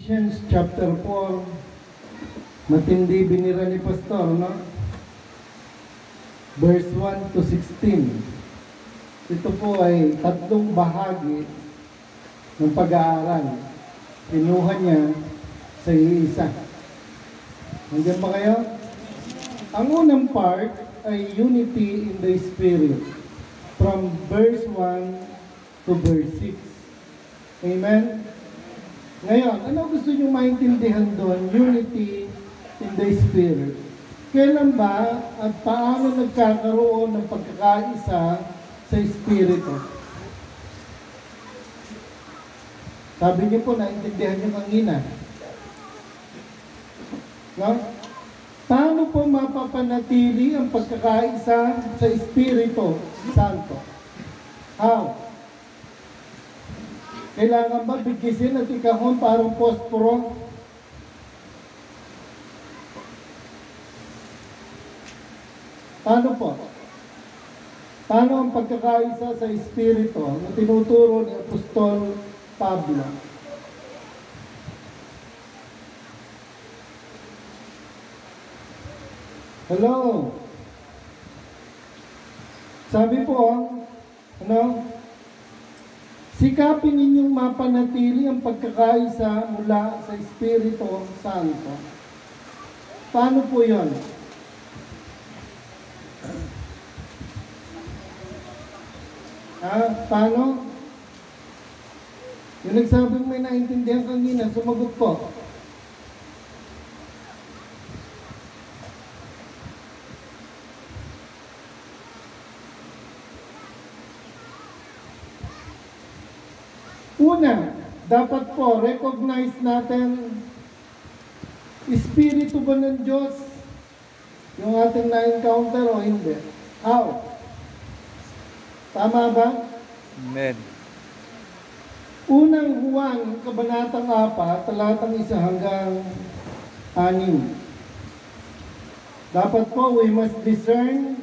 Ephesians chapter 4. Matindi binira ni Pastor, no? Verse 1 to 16. Ito po ay tatlong bahagi ng pag-aaral. Kinuha niya sa iisa. Nandiyan ba kayo? Ang unang part ay unity in the Spirit. From verse 1 to verse 6. Amen? Ngayon, ano gusto nyo maintindihan doon? Unity in the Spirit. Kailan ba at paano nagkakaroon ng pagkakaisa sa Espiritu? Sabi niyo po, naintindihan niyo kanina. No? Paano po mapapanatili ang pagkakaisa sa Espiritu Santo? How? Kailangan ba bigisin at ikahon parang posporo? Paano po? Paano ang pagkakaisa sa Espiritu na tinuturo ni Apostol Pablo? Hello? Sabi po, ano? Sikapin ninyong mapanatili ang pagkakaisa mula sa Espiritu Santo. Paano po yun? Paano? Yung nagsabing may naintindihan kanina, sumagot po. Una, dapat po recognize natin Espiritu ba ng Diyos yung ating na-encounter o hindi? How? Tama ba? Amen. Unang Juan, Kabanatang 4, talatang 1 hanggang 6. Dapat po, we must discern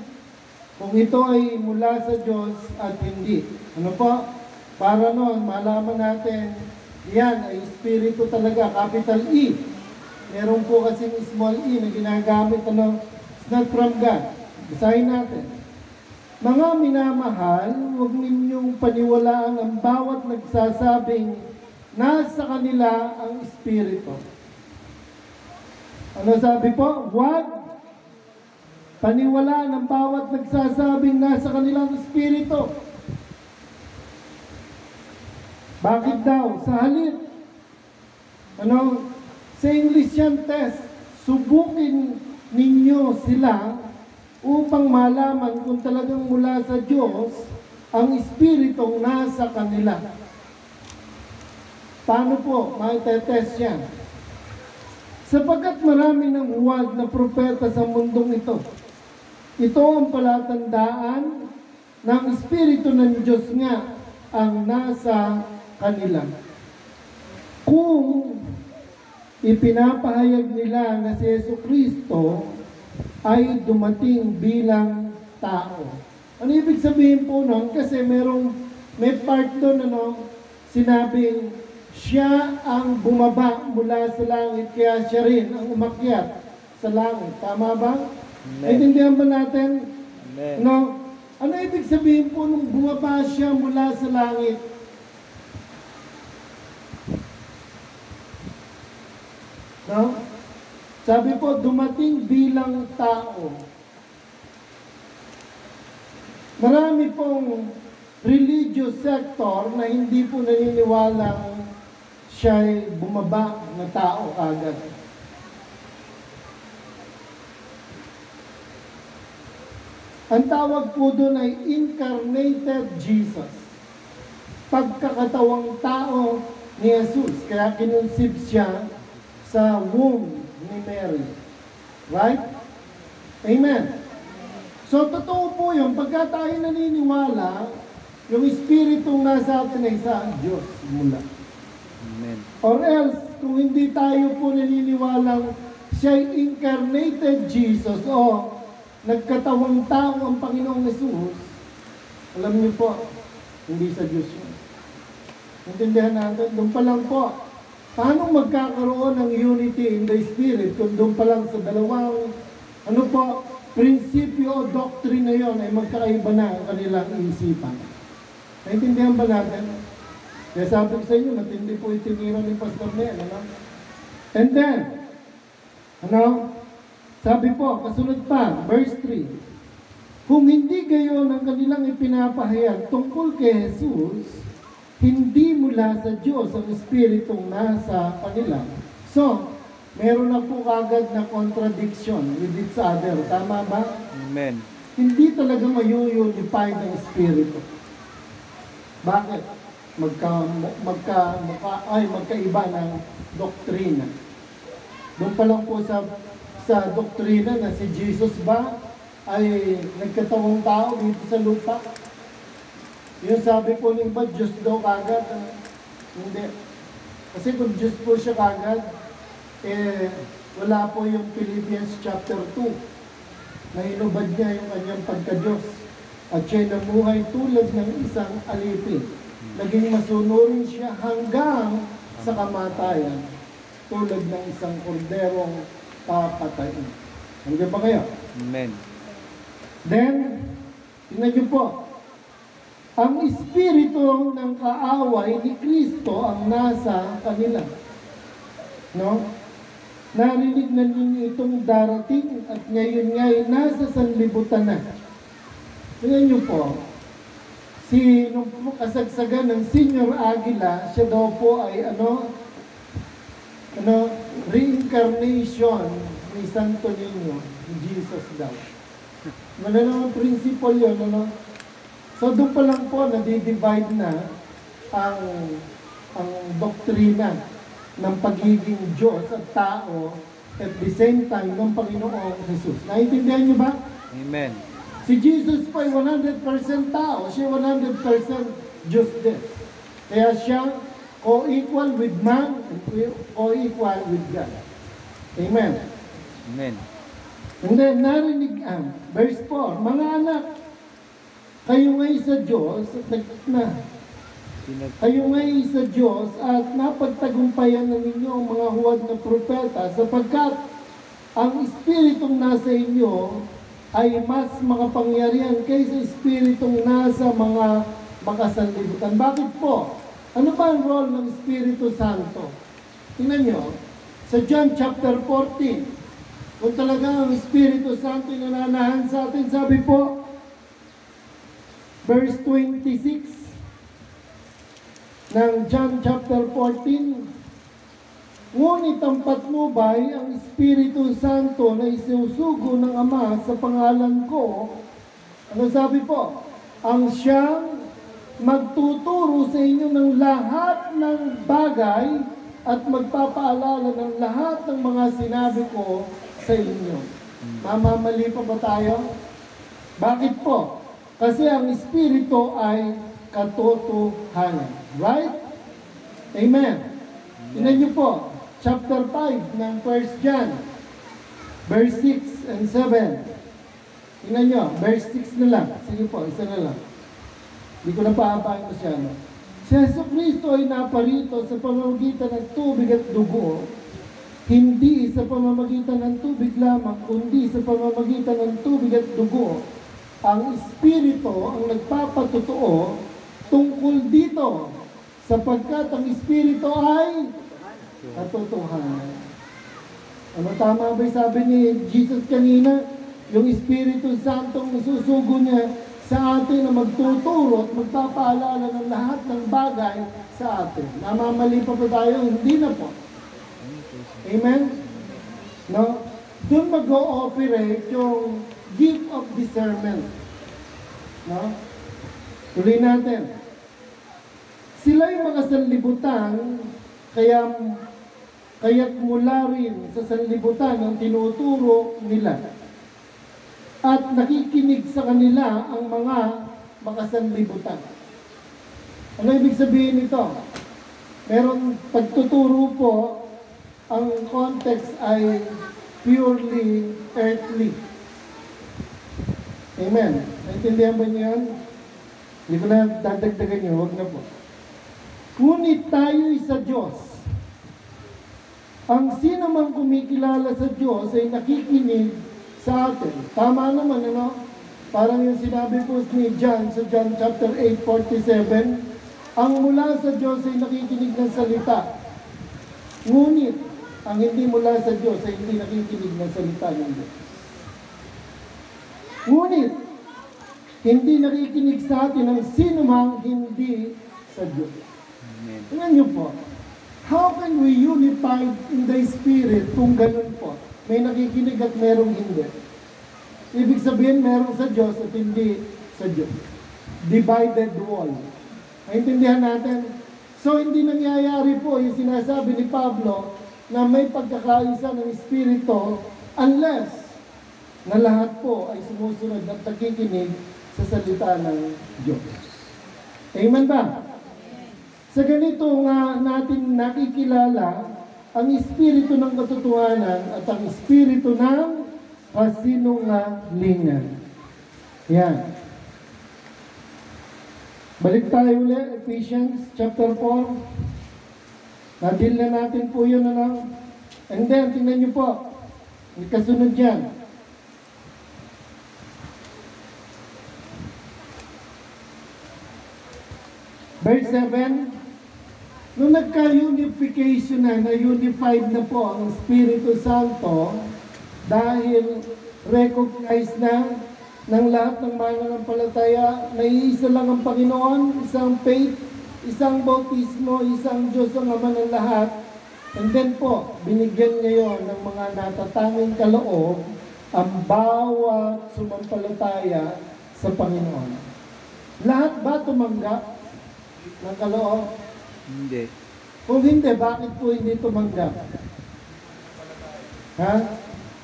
kung ito ay mula sa Diyos at hindi. Ano po? Para noon, malaman natin, yan ay Espiritu talaga, capital E. Meron po kasing small e na ginagamit, ano, it's not from God. Basahin natin. Mga minamahal, huwag ninyong paniwalaan ang bawat nagsasabing nasa kanila ang Espiritu. Ano sabi po? Huwag paniwalaan ang bawat nagsasabing nasa kanila ang Espiritu. Bakit daw? Sa halip, ano, sa English yan test, subukin ninyo sila upang malaman kung talagang mula sa Diyos ang Espiritong nasa kanila. Paano po maitetest yan? Sapagkat marami ng huwad na propeta sa mundong ito. Ito ang palatandaan ng Espiritu ng Diyos nga ang nasa kanila. Kung ipinapahayag nila na si Jesucristo ay dumating bilang tao. Ano ibig sabihin po nun? Kasi may part doon, ano, sinabing siya ang bumaba mula sa langit, kaya siya rin ang umakyat sa langit. Tama ba? Naintindihan ba natin? Amen. No? Ano ibig sabihin po nung bumaba siya mula sa langit? No? Sabi po, dumating bilang tao. Marami pong religious sector na hindi po naniniwalang siya'y bumaba na tao agad. Ang tawag po doon ay incarnated Jesus. Pagkakatawang tao ni Jesus. Kaya kinunsib siya sa womb ni Mary. Right? Amen. So, totoo po yun. Pagka tayo naniniwala, yung Espiritong nasa atin ay sa Diyos mula. Amen. Or else, kung hindi tayo po naniniwalang siya'y incarnated Jesus o nagkatawang tao ang Panginoong Jesus, alam niyo po, hindi sa Diyos yun. Intindihan natin, doon pa lang po, Paano magkakaroon ng unity in the Spirit kung doon pa lang sa dalawang, prinsipyo o doctrine na yon ay magkaiba na ang kanilang isipan? Naintindihan ba natin? Kaya sabi ko sa inyo, matindi po itinira ni Pastor Nel, And then, sabi po, kasunod pa, verse 3, kung hindi gayon ang kanilang ipinapahayag tungkol kay Jesus, hindi mula sa Diyos ang Espiritong nasa kanila. So, meron na po kagad na contradiction with each other. Tama ba? Amen. Hindi talaga mayuyunify ng Espiritu. Bakit? Magkaiba ng doktrina. Doon pa lang po sa doktrina na si Jesus ba ay nagkatawang tao dito sa lupa. Yung sabi po ng iba, Diyos daw kagad. Hindi. Kasi kung Diyos po siya kagad, wala po yung Philippians chapter 2 na hinubad niya yung kanyang pagka-Diyos. At siya'y namuhay tulad ng isang alipin. Naging masunurin siya hanggang sa kamatayan, tulad ng isang korderong papatayin. Nandiyan ba kayo? Amen. Then, tingnan niyo po, ang espiritu ng kaaway ni Kristo ang nasa kanila. No? Narinig na ninyo itong darating at ngayon nga'y nasa sanlibutan na. Tingnan niyo po, nung kasagsagan ng Senior Aguila, siya daw po ay reincarnation ni Santo Niño, Jesus daw. Ano naman principle yun, So doon pa lang po, nadi-divide na ang doktrina ng pagiging Diyos at tao at the same time ng Panginoong Jesus. Naintindihan niyo ba? Amen. Si Jesus po ay 100% tao, siya 100% Diyos din. Kaya siya co-equal with man and co-equal with God. Amen. Amen. And then, narinig verse 4, mga anak, kayo ngay sa Diyos sa Diyos at napagtagumpayan ng inyo ang mga huwad na propeta sapagkat ang Espiritong nasa inyo ay mas makapangyarihan kaysa Espiritong nasa mga makasanlibutan. Bakit po? Ano ba ang role ng Espiritu Santo? Tingnan nyo, sa John chapter 14, kung talaga ang Espiritu Santo ay nananahan sa atin, sabi po, verse 26 ng John chapter 14, ngunit ang patnubay ang Espiritu Santo na isusugo ng Ama sa pangalan ko. Ano sabi po? Ang siyang magtuturo sa inyo ng lahat ng bagay at magpapaalala ng lahat ng mga sinabi ko sa inyo. Mamamali pa ba tayo? Bakit po? Kasi ang Espiritu ay katotohanan. Right? Amen. Tingnan niyo po, chapter 5 ng 1 John, verse 6 and 7. Tingnan niyo, verse 6 na lang. Sige po, isa na lang. Hindi ko na paapain masyado. Si Jesucristo ay naparito sa pamamagitan ng tubig at dugo, hindi sa pamamagitan ng tubig lamang, kundi sa pamamagitan ng tubig at dugo. Ang Espiritu ang nagpapatotoo tungkol dito, sapagkat ang Espiritu ay katotohanan. Ano tama ba sabi ni Jesus kanina? Yung Espiritu Santong isusugo niya sa atin na magtuturo at magpapaalala ng lahat ng bagay sa atin. Namamali pa ba tayo? Hindi na po. Amen? No? Doon mag-ooperate yung gift of discernment. No? Tuloy natin. Sila'y mga sanlibutan, kaya't mula rin sa sanlibutan ang tinuturo nila. At nakikinig sa kanila ang mga makasanlibutan. Ano ibig sabihin nito? Merong pagtuturo po, ang context ay purely earthly. Amen. Naintindihan ba niyo yan? Hindi ko na dadagdagan niyo, huwag na po. Ngunit tayo'y sa Diyos. Ang sino mang kumikilala sa Diyos ay nakikinig sa atin. Tama naman, ano? Parang yung sinabi po ni John sa John chapter 8:47, ang mula sa Diyos ay nakikinig ng salita. Ngunit, ang hindi mula sa Diyos ay hindi nakikinig ng salita ng Diyos. Ngunit, hindi nakikinig sa atin ang sino mang hindi sa Diyos. Amen. Tingnan niyo po, how can we unify in the Spirit kung ganun po? May nakikinig at merong hindi. Ibig sabihin, merong sa Diyos at hindi sa Diyos. Divided wall. Naintindihan natin? So, hindi nangyayari po yung sinasabi ni Pablo na may pagkakaisa ng Espiritu unless na lahat po ay sumusunod at nakikinig sa salita ng Diyos. Amen ba? Sa ganito nga natin nakikilala ang Espiritu ng katotohanan at ang Espiritu ng kasinungalingan. Yan. Balik tayo ulit, Ephesians chapter 4. Nadil na natin po yun, ano? And then, tingnan nyo po. May kasunod yan. Verse 7. Nung nagka-unification na unified na po ang Espiritu Santo, dahil recognize na ng lahat ng mananampalataya na iisa lang ang Panginoon, isang faith, isang bautismo, isang Diyos ang Ama ng lahat. And then po, binigyan ngayon ng mga natatanging kaloob ang bawat sumampalataya sa Panginoon. Lahat ba tumanggap ng kaloob? Hindi. Kung hindi, bakit po hindi tumanggap? Ha?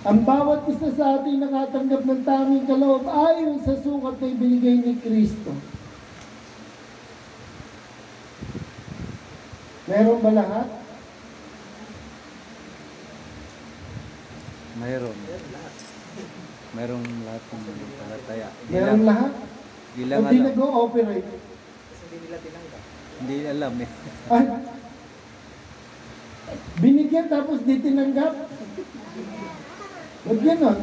Ang bawat isa sa atin nakatanggap ng tanging kaloob ayon sa sukat na ibinigay ni Kristo. Meron ba lahat? Mayroon. Mayroong lahat ng palataya. Meron lahat? Hindi lang Hindi alam. nag-ooperate. Hindi alam eh. Ay, binigyan tapos di tinanggap. Ba't ganon?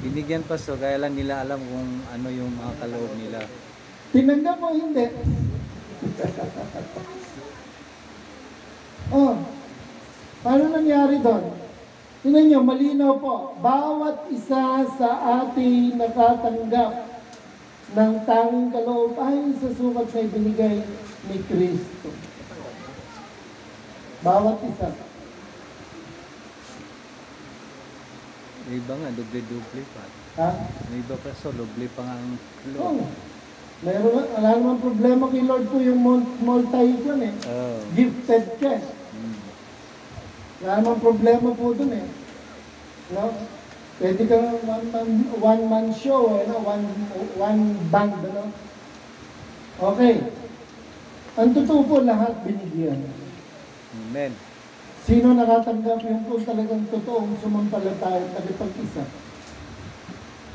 Binigyan pa so kaya lang nila alam kung ano yung mga kaloob nila. Tinanggap mo hindi? Oh, paano nangyari doon? Tingnan nyo, malinaw po. Bawat isa sa ating nakatanggap ng tanging kaloob ayon sa sukat na ibinigay ni Kristo. Bawat isa. May iba nga, doble-doble pa. Ha? May iba pa so, doble pa nga ang Oo. kaloob. Meron, wala namang problema kay Lord po yung multi yun eh. Oh. Gifted ka. Wala namang problema po dun eh. No? Pwede kang one-man show, eh, no? one band, ano? Okay. Ang totoo po, lahat binigyan. Amen. Sino nakatanggap yung po talagang totoong sumampalataya at nagipag-isa?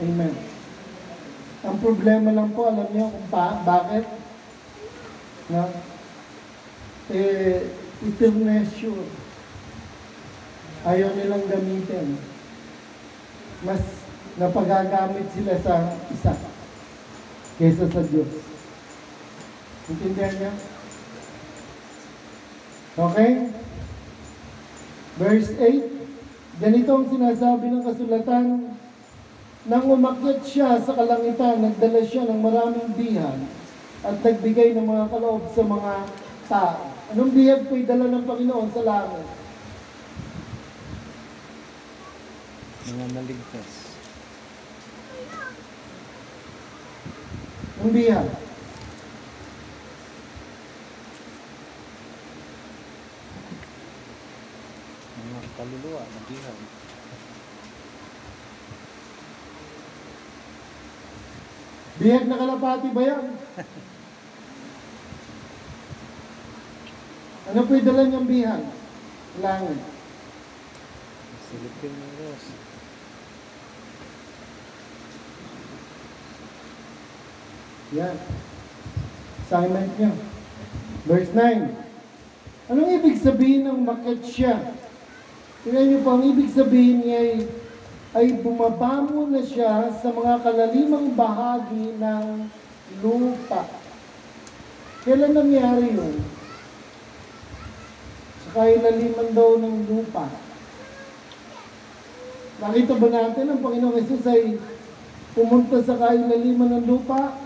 Amen. Ang problema lang po, alam niyo kung bakit? No? Inertia. Ayaw nilang gamitin. Mas napagagamit sila sa isa kaysa sa Diyos. Intindihan niyo? Okay? Verse 8, ganito ang sinasabi ng kasulatan, nang umakyat siya sa kalangitan, nagdala siya ng maraming bihag at nagbigay ng mga kaloob sa mga tao. Anong bihag po'y dala ng Panginoon sa langit? Mga maligtas. Anong bihag? Mga kaluluwa, nabihag. Bihag na kalapati ba yan? Ano po'y dala niyang bihag? Langit. Silipin mo, Ross. Yan. Assignment niyo. Verse 9. Anong ibig sabihin ng umakyat siya Tingnan niyo po, ang ibig sabihin niya ay bumabamo na siya sa mga kalalimang bahagi ng lupa. Kailan nangyari yun? Sa kailaliman daw ng lupa. Nakita ba natin ang Panginoong Hesus ay pumunta sa kailaliman ng lupa?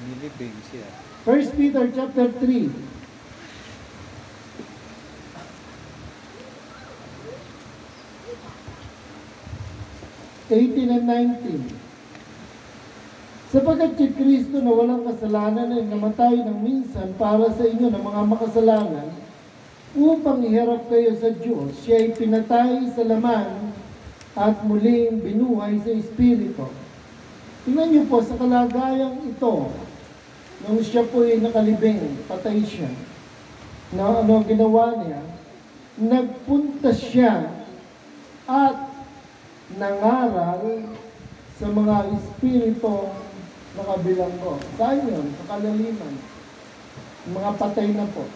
Nilibig siya. 1 Peter chapter 3. 18 and 19. Sapagkat si Kristo na walang kasalanan ay namatay ng minsan para sa inyo ng mga makasalanan, upang iharap kayo sa Diyos, siya ay pinatay sa laman at muling binuhay sa Espiritu. Tingnan niyo po, sa kalagayang ito, nung siya po ay nakalibing, patay siya, na ano ginawa niya, nagpunta siya at nangaral sa mga espiritu na kabilang ko. Saan yun? Sa kalaliman. Mga patay na po.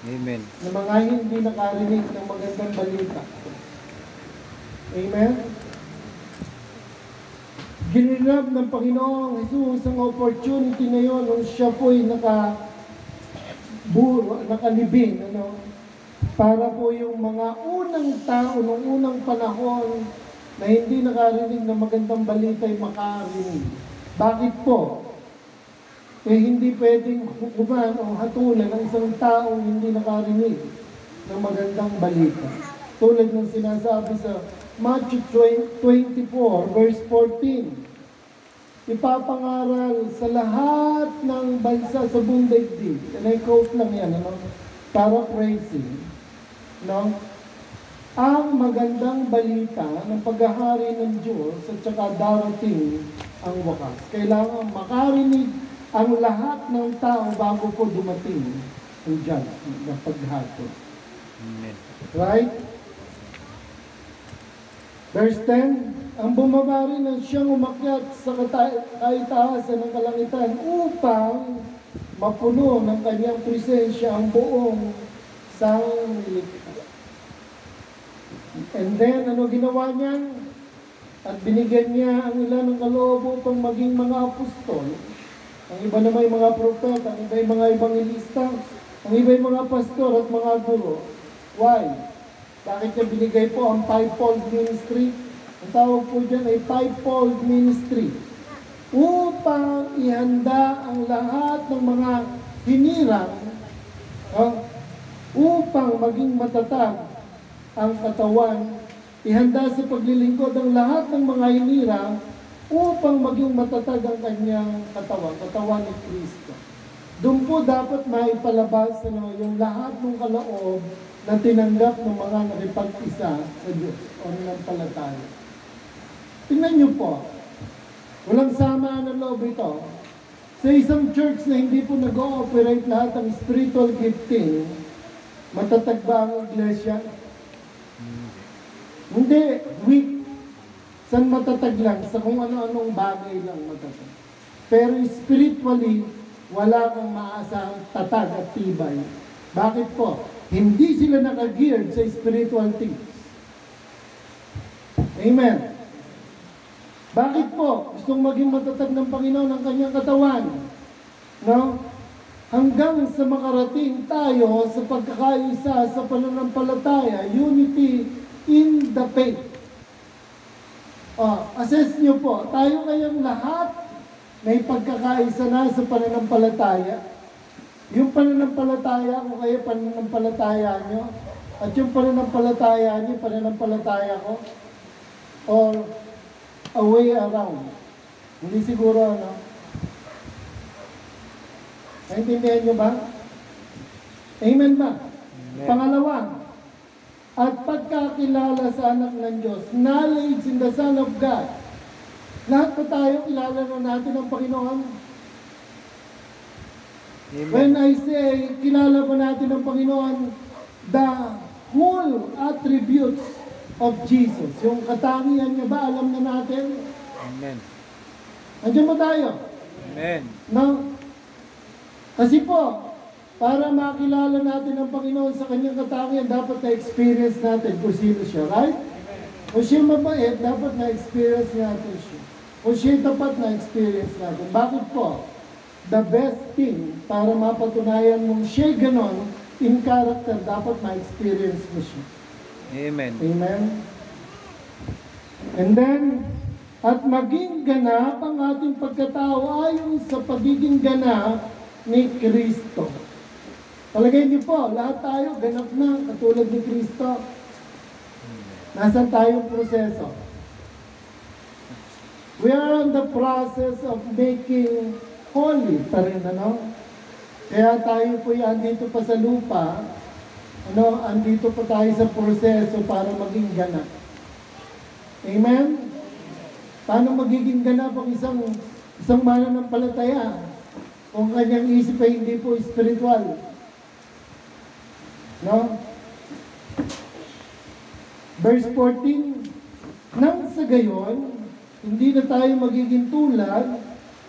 Amen. Na mga hindi nakarinig ng magandang balita. Amen? Ginilab ng Panginoong Jesus ang opportunity na yun nung siya po'y nakalibing, para po yung mga unang tao, nung unang panahon, na hindi nakarinig ng magandang balita ay makarinig. Bakit po? Hindi pwedeng hukuman o hatulan ng isang taong hindi nakarinig ng magandang balita. Tulad ng sinasabi sa Matthew 24, verse 14. Ipapangaral sa lahat ng bansa sa buong daigdig. And I quote lang yan, paraphrasing. Ang magandang balita ng paghahari ng Diyos at saka darating ang wakas. Kailangan makarinig ang lahat ng tao bago po dumating ang judgment ng paghato. Amen. Right? Verse 10, ang bumaba rin ang siyang umakyat sa kaitaasan ng kalangitan upang mapuno ng kanyang presensya ang buong sanglibutan. And then, ano ginawa niya? At binigyan niya ang ilan ng kaloob upang maging mga apostol. Ang iba naman yung mga propeta, ang iba yung mga evangelista, ang iba yung mga pastor at mga guro. Why? Bakit niya binigay po ang fivefold ministry? Ang tawag po dyan ay fivefold ministry. Upang ihanda ang lahat ng mga hinirang, upang maging matatag ang katawan, ihanda sa paglilingkod ang lahat ng mga hinirang upang maging matatag ang kanyang katawan ni Kristo. Doon po dapat maipalabas yung lahat ng kaloob na tinanggap ng mga nakipag-isa sa Diyos o nanampalataya. Tingnan niyo po, walang sama ng loob ito. Sa isang church na hindi po nag-ooperate lahat ng spiritual gifting, matatag ba ang iglesia? Hindi, weak. San matatag lang? Sa kung ano-anong bagay lang matatag. Pero spiritually, wala kang maasahang tatag at tibay. Bakit po? Hindi sila nakageared sa spiritual things. Amen. Bakit po? Gustong maging matatag ng Panginoon ang kanyang katawan. No? Hanggang sa makarating tayo sa pagkakaisa sa pananampalataya, unity in the faith. Assess nyo po, tayo kayang lahat may pagkakaisa na sa pananampalataya. Yung pananampalataya ko kayo, pananampalataya nyo, at yung pananampalataya nyo, pananampalataya ko, or a way around. Hindi siguro, naintindihan nyo ba? Amen ba? Amen. Pangalawa, at pagkakilala sa anak ng Diyos, knowledge in the Son of God. Lahat pa tayo, kilala na natin ang Panginoon. Amen. When I say, kilala pa natin ang Panginoon, the whole attributes of Jesus, yung katangian niya ba, alam na natin? Amen. Andiyan ba tayo? Amen. No? Kasi po, Para makilala natin ang Panginoon sa kanyang katangian, dapat na-experience natin kung sino siya, right? Kung siya mabait, dapat na-experience natin siya. Kung siya tapat, na-experience natin. Bakit po? The best thing para mapatunayan mong siya ganon in character, dapat ma-experience mo siya. Amen. Amen? And then, at maging ganap ang ating pagkatao ayon sa pagiging ganap ni Kristo. Palagay niyo po, lahat tayo ganap na katulad ni Kristo. Nasaan tayong proseso? We are in the process of making holy pa rin, ano? Kaya tayo po andito pa sa lupa, andito pa tayo sa proseso para maging ganap. Amen? Paano magiging ganap ang isang mananampalataya kung kanyang isip ay hindi po spiritual? No? Verse 14, nang sa gayon, hindi na tayo magiging tulad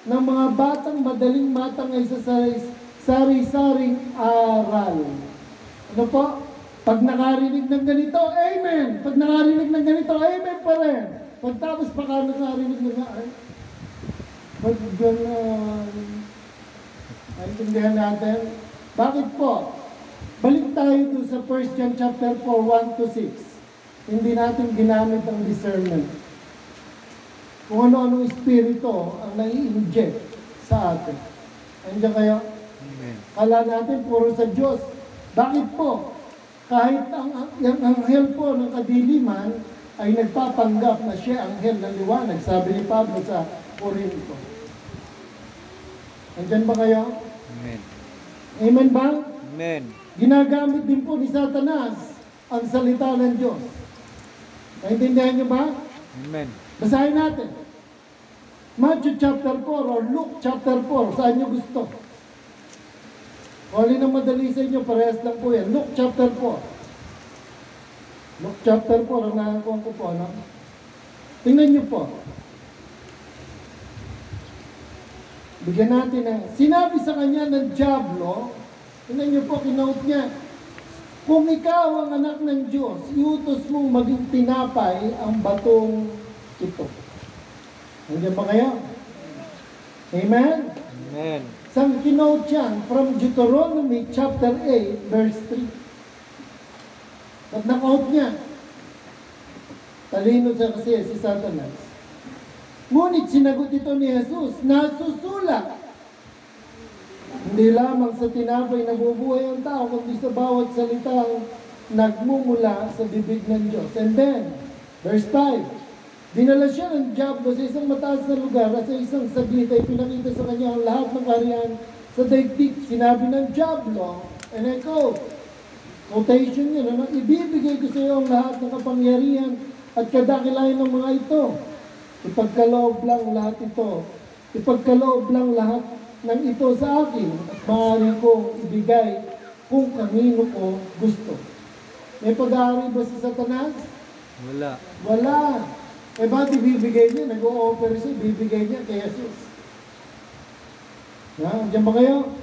ng mga batang madaling matangay sa sari-saring aral. Ano po? Pag nakarinig ng ganito, amen! Pag nakarinig ng ganito, amen pa rin! Pagtapos pa ka nakarinig ng pag naintindihan natin. Bakit po? Balik tayo doon sa 1 John chapter 4, 1-6. Hindi natin ginamit ang discernment. Kung ano-anong espiritu ang nai-inject sa atin. Andiyan kayo? Amen. Kala natin puro sa Diyos. Bakit po? Kahit ang anghel po ng kadiliman ay nagpapanggap na siya anghel ng liwanag, sabi ni Pablo sa Corinto. Andiyan ba kayo? Amen. Amen ba? Amen. Ginagamit din po ni Satanas ang salita ng Diyos. Naintindihan niyo ba? Amen. Basahin natin. Matthew chapter 4 or Luke chapter 4. Saan niyo gusto? Kung alin ang madali sa inyo, parehas lang po yan. Luke chapter 4. Luke chapter 4 ang nakakuha ko po. No? Tingnan niyo po. Bigyan natin ng sinabi sa kanya ng Diablo. Tingnan niyo po, kinote niya. Kung ikaw ang anak ng Diyos, iutos mong maging tinapay ang batong ito. Nandiyan ba kayo? Amen? Amen. Sang kinote yan from Deuteronomy chapter 8 verse 3. At na-quote niya. Talino siya kasi si Satanas. Ngunit sinagot ito ni Jesus, nasusulat. Hindi lamang sa tinapay nabubuhay ang tao, kundi sa bawat salitang nagmumula sa bibig ng Diyos. And then, verse 5, dinala siya ng Diablo sa isang mataas na lugar at sa isang saglit ay pinakita sa kanya ang lahat ng kaharian sa daigdig. Sinabi ng Diablo, and I quote, quotation niya, ibibigay ko sa iyo ang lahat ng kapangyarihan at kadakilayan ng mga ito. Ipagkaloob lang lahat ito. Ipagkaloob lang lahat ng ito sa akin at maaari kong ibigay kung kanino ko gusto. May pag-aari ba si Satanas? Wala. Wala. Eh ba't ibibigay niya? Nag-o-offer siya, ibibigay niya kay Jesus. Diyan ba kayo?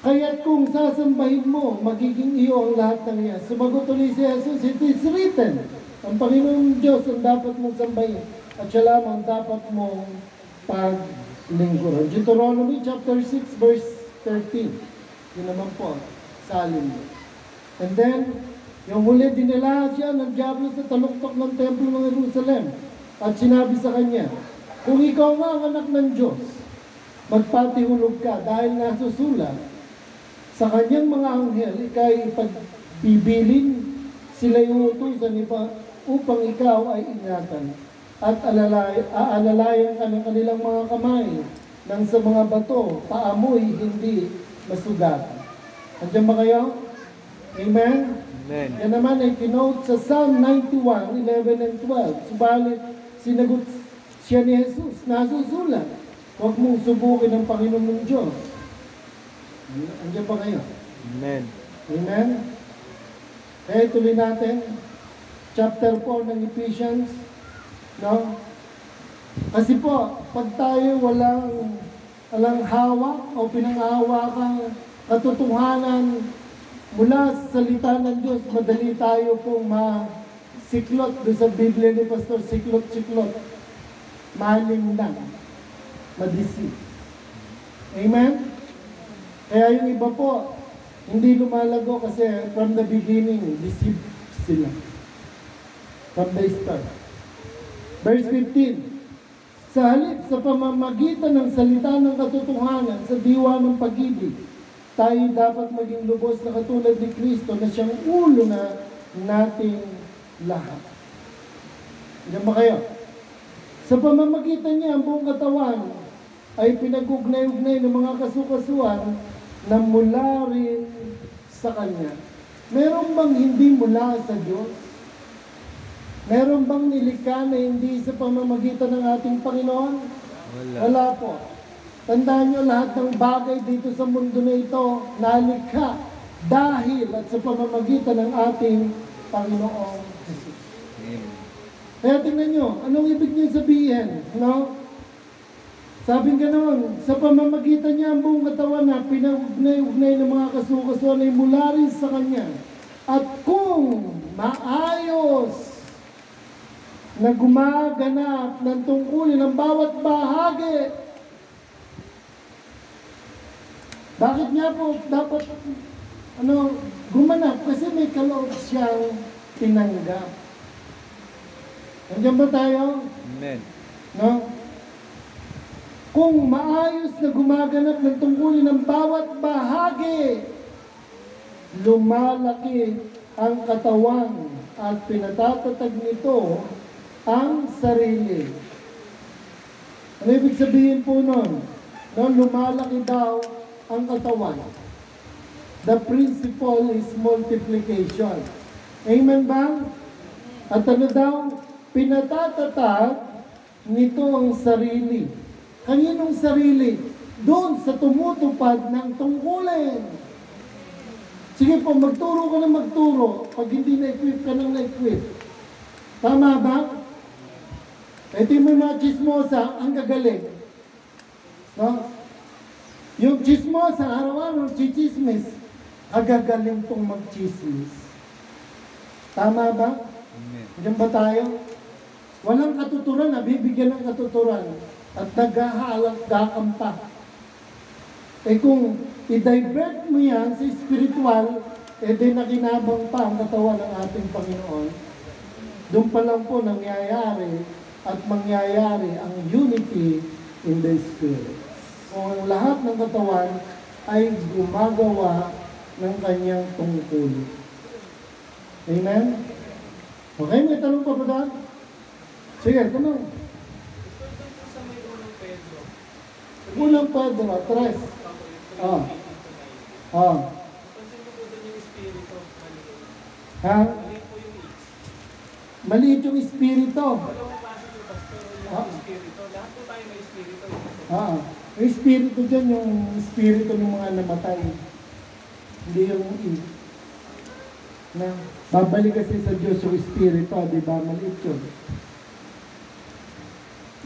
Kaya't kung sasambahin mo, magiging iyo ang lahat ng iyan. Sumagot ulit si Jesus, it is written. Ang Panginoong Diyos ang dapat mong sambahin at siya lamang dapat mong paglingkuran. Deuteronomy chapter 6 verse 13. Yun naman po, salin mo. And then, yung huli dinala siya ng Diablo sa taluktok ng templo ng Jerusalem. At sinabi sa kanya, kung ikaw nga ang anak ng Diyos, magpatihulog ka dahil nasusulat sa kanyang mga anghel, ikay pagbibilin sila yung utusan upang ikaw ay ingatan at aalalayan ka ng kanilang mga kamay nang sa mga bato, paamoy hindi masugat. Andiyan ba kayo? Amen? Amen. Yan naman ay kinote sa Psalm 91, 11 and 12. Subalit, sinagot siya ni Jesus, nasusulat, huwag mong subukin ang Panginoon ng Diyos. Andiyan ba kayo? Amen. Amen? Kaya tuloy natin, chapter 4 ng Ephesians, no? Kasi po, pag tayo walang hawak o pinanghahawakan katotohanan mula sa salita ng Diyos, madali tayo pong masiklot doon sa Biblia ni Pastor, siklot-siklot. Maling lang. Madisi. Amen? Kaya yung iba po, hindi lumalago kasi from the beginning, deceived sila. From the start. Verse 15. Sa halip sa pamamagitan ng salita ng katotohanan sa diwa ng pag-ibig, tayo dapat maging lubos na katulad ni Kristo na siyang ulo na nating lahat. Diyan ba kayo? Sa pamamagitan niya, ang buong katawan ay pinag-ugnay-ugnay ng mga kasukasuan na mula rin sa Kanya. Meron bang hindi mula sa Diyos? Meron bang nilikha na hindi sa pamamagitan ng ating Panginoon? Wala po. Tandaan nyo, lahat ng bagay dito sa mundo na ito, nalikha dahil at sa pamamagitan ng ating Panginoong Jesus. Kaya tingnan nyo, anong ibig niyo sabihin? No? Sabi nga naman, sa pamamagitan niya ang buong katawan na pinag-ugnay-ugnay ng mga kasukasuan ay mula rin sa Kanya. At kung maayos na gumaganap ng tungkulin ng bawat bahagi, bakit nga po dapat gumanap? Kasi may kaloob siyang tinanggap. Nandiyan ba tayo? Amen. No? Kung maayos na gumaganap ng tungkulin ng bawat bahagi, lumalaki ang katawan at pinatatatag nito ang sarili. Ano ibig sabihin po nun? No, lumalaki daw ang katawan. The principle is multiplication. Amen ba? At ano daw? Pinatatatag nito ang sarili. Kaninong sarili? Doon sa tumutupad ng tungkulin. Sige po, magturo ka na magturo pag hindi na-equip ka nang na-equip. Tama ba? Ito yung mga chismosa, ang gagaling. No? Yung chismosa, araw-araw, chichismis, agagaling tong mag-chismis. Tama ba? Amen. Diyan ba tayo? Walang katuturan, nabibigyan ng katuturan at naghahalak-gakam pa. Eh kung i-divert mo yan sa spiritual, eh di nakinabang pa ang katawan ng ating Panginoon. Doon pa lang po nangyayari at mangyayari ang unity in the Spirit. Kung ang lahat ng katawan ay gumagawa ng kanyang tungkol. Amen? Okay, may tanong pa ba doon? Sige, tanong. Sa may unang Pedro. Unang Pedro, 3. Pansin ko po doon yung espiritu. Ha? Mali po yung X. Maliit yung espiritu. Wala mo pasok yung pastor yung espiritu. Lahat po tayo may espiritu. Yung espiritu dyan, yung espiritu ng mga namatay. Hindi yung na babalik kasi sa Diyos yung espiritu, di ba? Maliit yun.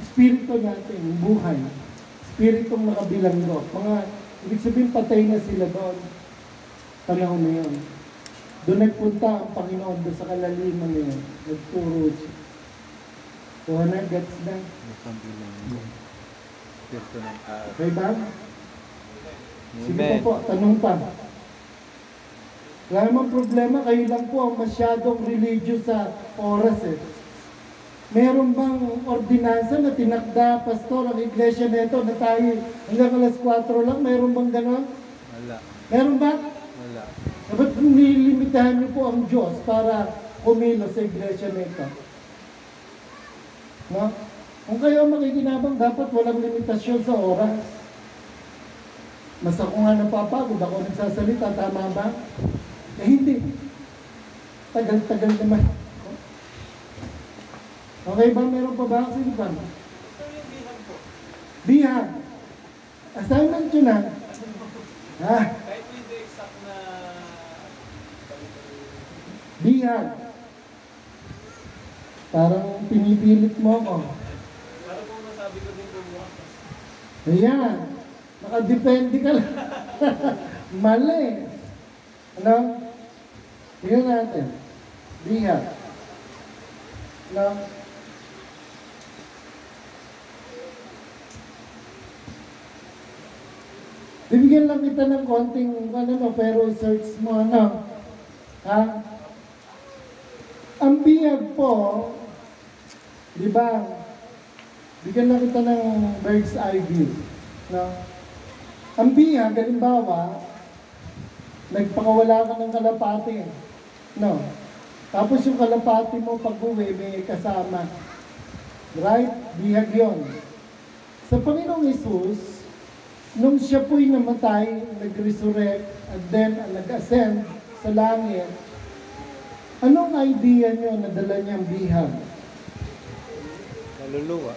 Espiritu natin, yung buhay. Espiritong nakabilanggo. Mga, ibig sabihin, patay na sila doon. Panahon na yun. Doon nagpunta ang Panginoon doon sa kalaliman na yun. Nagturo siya. Kuha na, gets na. Espiritu ng Okay ba? Sige Amen. po, tanong pa. Wala namang problema, kayo lang po ang masyadong religious sa oras eh. Meron bang ordinansa na tinakda, pastor, ang iglesia nito na tayo hanggang alas 4 lang? Meron bang gano'n? Wala. Meron ba? Wala. Dapat nilimitahan niyo po ang Diyos para kumilos sa iglesia nito. No? Kung kayo makikinabang, dapat walang limitasyon sa oras. Mas ako nga napapagod, ako nagsasalita, tama ba? Eh hindi. Tagal-tagal naman. Okay ba? Meron pa ba? Sino pa? So yung bihag po. Bihag. Assignment yun na. Ha? Kahit hindi exact na Bihag. Parang pinipilit mo ako. para po masabi ko din po bukas. Ayan. Nakadepende ka lang. Mali. Ano? Tingnan natin. Bihag. Ano? Bibigyan lang kita ng konting, pero search mo, ano? Ha? Ang bihag po, di ba? Bigyan lang kita ng bird's eye view. No? Ang bihag, halimbawa, nagpakawala ka ng kalapati. No? Tapos yung kalapati mo pag-uwi, may kasama. Right? Bihag yun. Sa Panginoong Hesus, nung siya po'y namatay, nag-resurrect, and then nag-ascend sa langit, anong idea nyo na dala niyang bihag? Kaluluwa.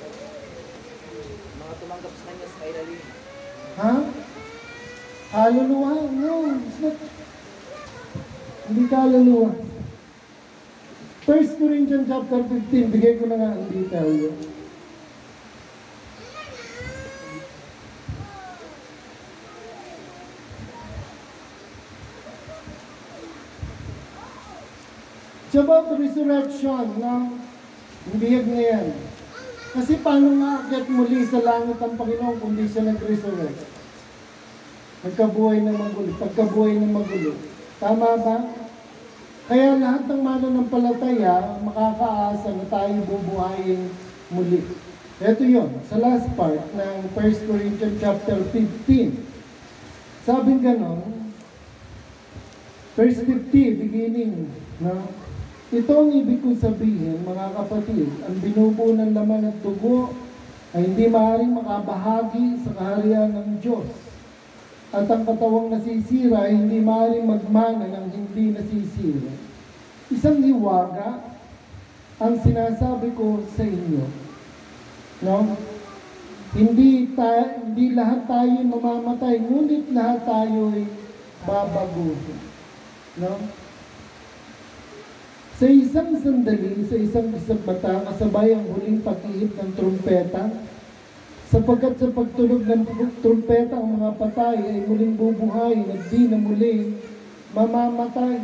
Mga tumanggap sa kanya sa kailalim. Ha? Kaluluwa? No, it's not. Hindi kaluluwa. 1 Corinthians chapter 15, bigay ko na nga ang detail yun. It's about resurrection, no? Yung bihag na yan. Kasi paano maakyat muli sa langit ang Panginoon kung di siya nag-resurrect? Nagkabuhay na magulo, pagkabuhay na magulo. Tama ba? Kaya lahat ng mananampalataya makakaasa na tayo bubuhayin muli. Ito yon sa last part ng 1 Corinthians chapter 15. Sabing ganon, verse 50, beginning, no? Ito ang ibig kong sabihin, mga kapatid, ang binubuo ng laman at dugo ay hindi maaaring makabahagi sa kaharian ng Diyos. At ang katawang nasisira ay hindi maaaring magmana ng hindi nasisira. Isang hiwaga ang sinasabi ko sa inyo. No? Hindi lahat tayo mamamatay, ngunit lahat tayo ay babaguhin. No? Sa isang sandali, sa isang mata, kasabay ang huling pag-ihip ng trumpeta, sapagkat sa pagtunog ng trumpeta ang mga patay ay muling bubuhay at di na muli mamamatay.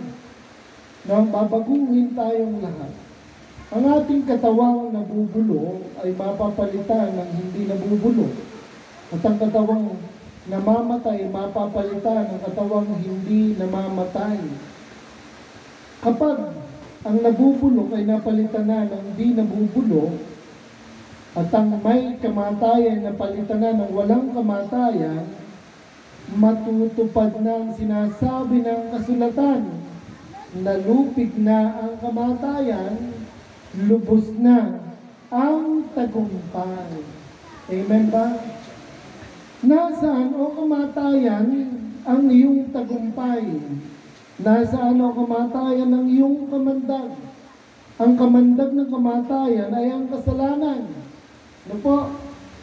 Nang babaguhin tayong lahat. Ang ating katawang nabubulo ay mapapalitan ng hindi nabubulo. At ang katawang namamatay mapapalitan ng katawang hindi namamatay. Kapag ang nabubulok ay napalitan na ng di nabubulok, at ang may kamatayan na palitan na ng walang kamatayan, matutupad na ang sinasabi ng kasulatan, nalupig na ang kamatayan, lubos na ang tagumpay. Amen ba? Nasaan o kamatayan ang iyong tagumpay? Nasaan o kamatayan ang iyong kamandag? Ang kamandag ng kamatayan ay ang kasalanan. Ano po?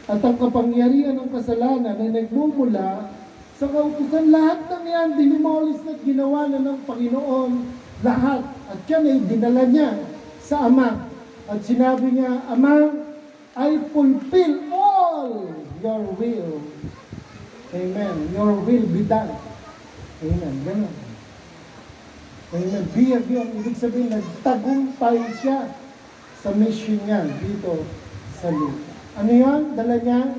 At ang kapangyarihan ng kasalanan ay nagmumula sa kautusan. Lahat ng yan, dinimolis at ginawa na ng Panginoon. Lahat. At yan ay dinala niya sa Ama. At sinabi niya, Ama, I fulfill all your will. Amen. Your will be done. Amen. Ganun. Amen. Biyag yun. Ibig sabihin, nagtagumpay siya sa mission niya dito sa lupa. Ano yun? Dala niya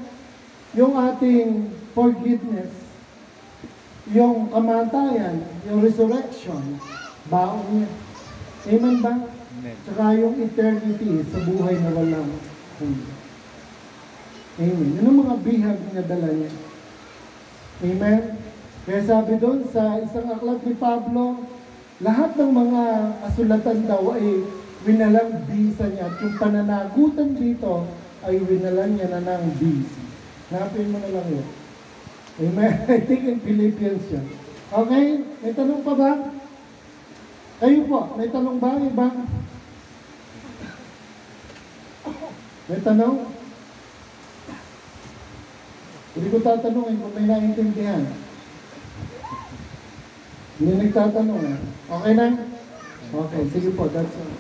yung ating forgiveness, yung kamatayan, yung resurrection, baon niya. Amen ba? Amen. Tsaka yung eternity sa buhay na walang hanggan. Amen. Yun ang mga bihag na dala niya. Amen? Kaya sabi doon sa isang aklat ni Pablo, lahat ng mga kasulatan daw ay winalang bisa niya. At yung pananagutan dito ay winalan niya na ng bisa. Napin mo na lang yun. Amen? I think in Philippians yun. Okay? May tanong pa ba? Kayo po, may tanong ba? Iba? May tanong? Hindi ko tatanungin kung may naiintindihan. Hindi nagtatanong. Okay na? Okay, sige po. That's all.